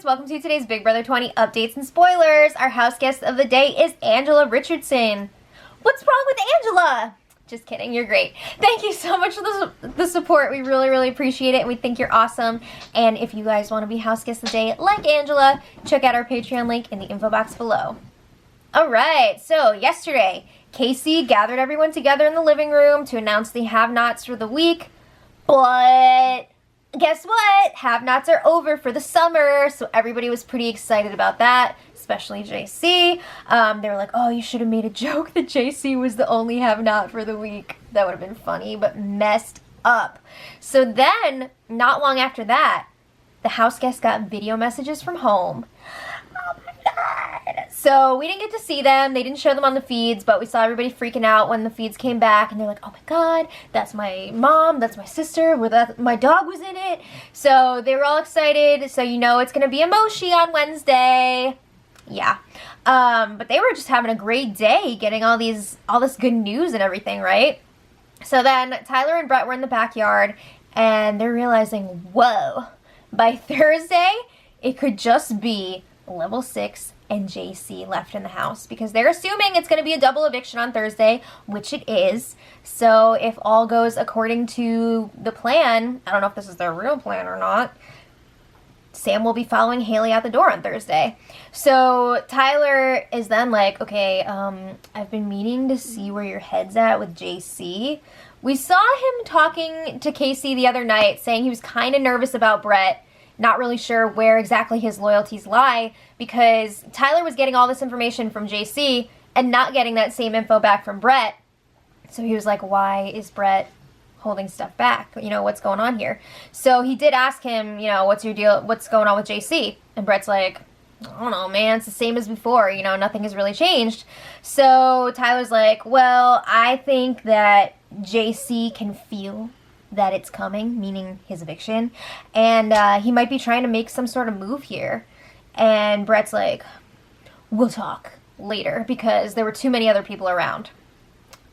guys, welcome to today's Big Brother 20 updates and spoilers. Our house guest of the day is Angela Richardson. What's wrong with Angela? Just kidding, you're great. Thank you so much for the support. We really appreciate it, and we think you're awesome. And if you guys want to be house guest of the day like Angela, check out our Patreon link in the info box below. Alright, so yesterday, Casey gathered everyone together in the living room to announce the have-nots for the week, but guess what? Have-nots are over for the summer, so everybody was pretty excited about that, especially JC. They were like, oh, you should have made a joke that JC was the only have-not for the week. That would have been funny, but messed up. So then, not long after that, the house guests got video messages from home. Oh my god! So we didn't get to see them. They didn't show them on the feeds, but we saw everybody freaking out when the feeds came back, and they're like, oh my god, that's my mom, that's my sister, my dog was in it. So they were all excited, so you know it's gonna be a Moshi on Wednesday. Yeah. But they were just having a great day getting all this good news and everything, right? So then Tyler and Brett were in the backyard, and they're realizing, whoa, by Thursday, it could just be level 6 and JC left in the house, because they're assuming it's going to be a double eviction on Thursday, which it is. So if all goes according to the plan, I don't know if this is their real plan or not, Sam will be following Haley out the door on Thursday. So Tyler is then like, okay, I've been meaning to see where your head's at with JC. We saw him talking to Casey the other night, saying he was kind of nervous about Brett, not really sure where exactly his loyalties lie, because Tyler was getting all this information from JC and not getting that same info back from Brett. So he was like, why is Brett holding stuff back? You know, what's going on here? So he did ask him, you know, what's your deal? What's going on with JC? And Brett's like, I don't know, man, it's the same as before. You know, nothing has really changed. So Tyler's like, well, I think that JC can feel that it's coming, meaning his eviction, and he might be trying to make some sort of move here. And Brett's like, we'll talk later, because there were too many other people around.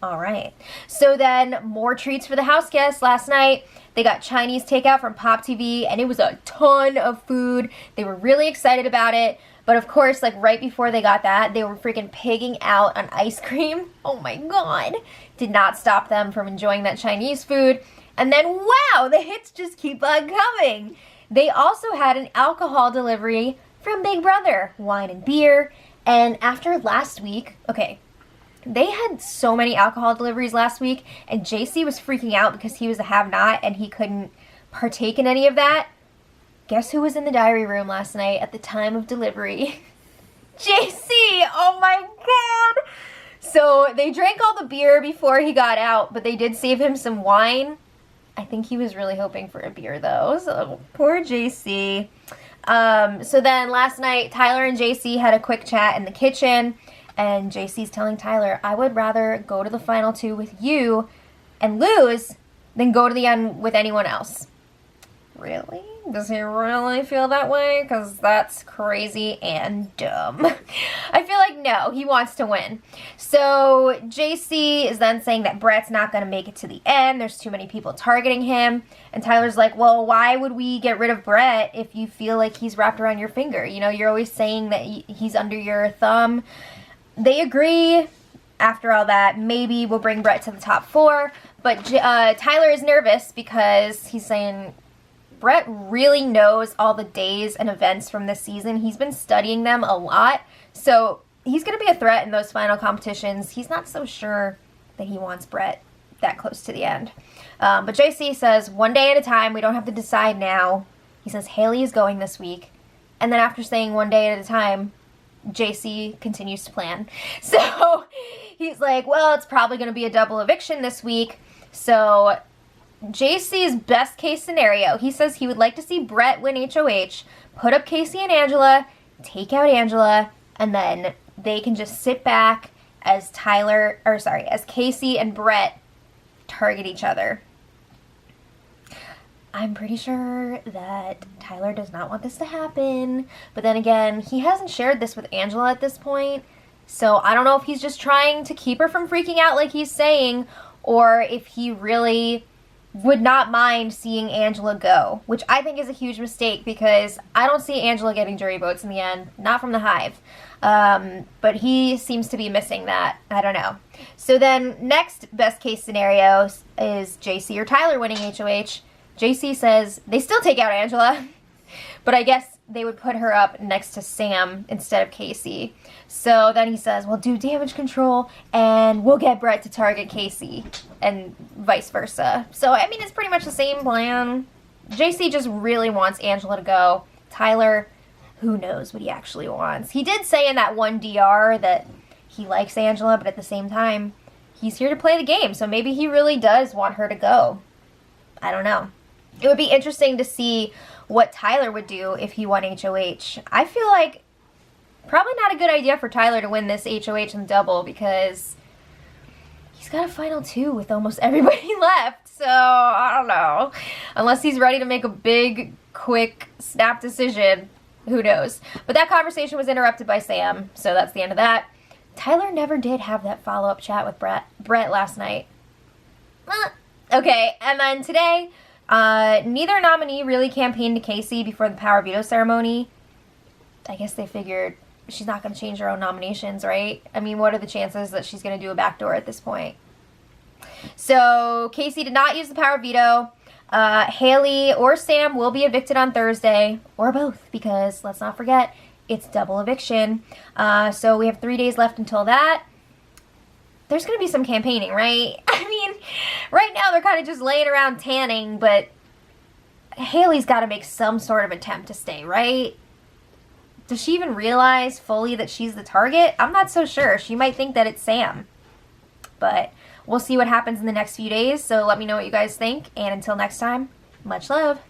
Alright, so then more treats for the house guests last night. They got Chinese takeout from Pop TV, and it was a ton of food. They were really excited about it, but of course, like right before they got that, they were freaking pigging out on ice cream. Oh my god. Did not stop them from enjoying that Chinese food. And then, wow, the hits just keep on coming. They also had an alcohol delivery from Big Brother, wine and beer. And after last week, okay, they had so many alcohol deliveries last week, and JC was freaking out because he was a have-not and he couldn't partake in any of that. Guess who was in the diary room last night at the time of delivery? JC! Oh my god! So they drank all the beer before he got out, but they did save him some wine. I think he was really hoping for a beer, though, so poor JC. So then last night, Tyler and JC had a quick chat in the kitchen, and JC's telling Tyler, I would rather go to the final 2 with you and lose than go to the end with anyone else. Really? Does he really feel that way? Because that's crazy and dumb. I feel like no, he wants to win. So JC is then saying that Brett's not going to make it to the end. There's too many people targeting him. And Tyler's like, well, why would we get rid of Brett if you feel like he's wrapped around your finger? You know, you're always saying that he's under your thumb. They agree. After all that, maybe we'll bring Brett to the top 4. But Tyler is nervous because he's saying Brett really knows all the days and events from this season. He's been studying them a lot. So he's going to be a threat in those final competitions. He's not so sure that he wants Brett that close to the end. But JC says, one day at a time, we don't have to decide now. He says Haley is going this week. And then after saying one day at a time, JC continues to plan. So he's like, well, it's probably going to be a double eviction this week. So JC's best case scenario, he says he would like to see Brett win HOH, put up Casey and Angela, take out Angela, and then they can just sit back as as Casey and Brett target each other. I'm pretty sure that Tyler does not want this to happen, but then again, he hasn't shared this with Angela at this point, so I don't know if he's just trying to keep her from freaking out like he's saying, or if he really would not mind seeing Angela go, which I think is a huge mistake because I don't see Angela getting jury votes in the end, not from the Hive. But he seems to be missing that. I don't know. So then next best case scenario is JC or Tyler winning HOH. JC says they still take out Angela, but I guess they would put her up next to Sam instead of Casey. So then he says, we'll do damage control and we'll get Brett to target Casey and vice versa. So, I mean, it's pretty much the same plan. JC just really wants Angela to go. Tyler, who knows what he actually wants. He did say in that one DR that he likes Angela, but at the same time, he's here to play the game. So maybe he really does want her to go. I don't know. It would be interesting to see what Tyler would do if he won HOH. I feel like probably not a good idea for Tyler to win this HOH in double because he's got a final 2 with almost everybody left. So, I don't know. Unless he's ready to make a big, quick, snap decision. Who knows? But that conversation was interrupted by Sam, so that's the end of that. Tyler never did have that follow-up chat with Brett last night. Okay, and then today, neither nominee really campaigned to Casey before the power veto ceremony. I guess they figured she's not going to change her own nominations, right? I mean, what are the chances that she's going to do a backdoor at this point? So, Casey did not use the power veto. Haley or Sam will be evicted on Thursday, or both, because let's not forget, it's double eviction. So we have 3 days left until that. There's going to be some campaigning, right? I mean, right now they're kind of just laying around tanning, but Haley's got to make some sort of attempt to stay, right? Does she even realize fully that she's the target? I'm not so sure. She might think that it's Sam. But we'll see what happens in the next few days, so let me know what you guys think. And until next time, much love.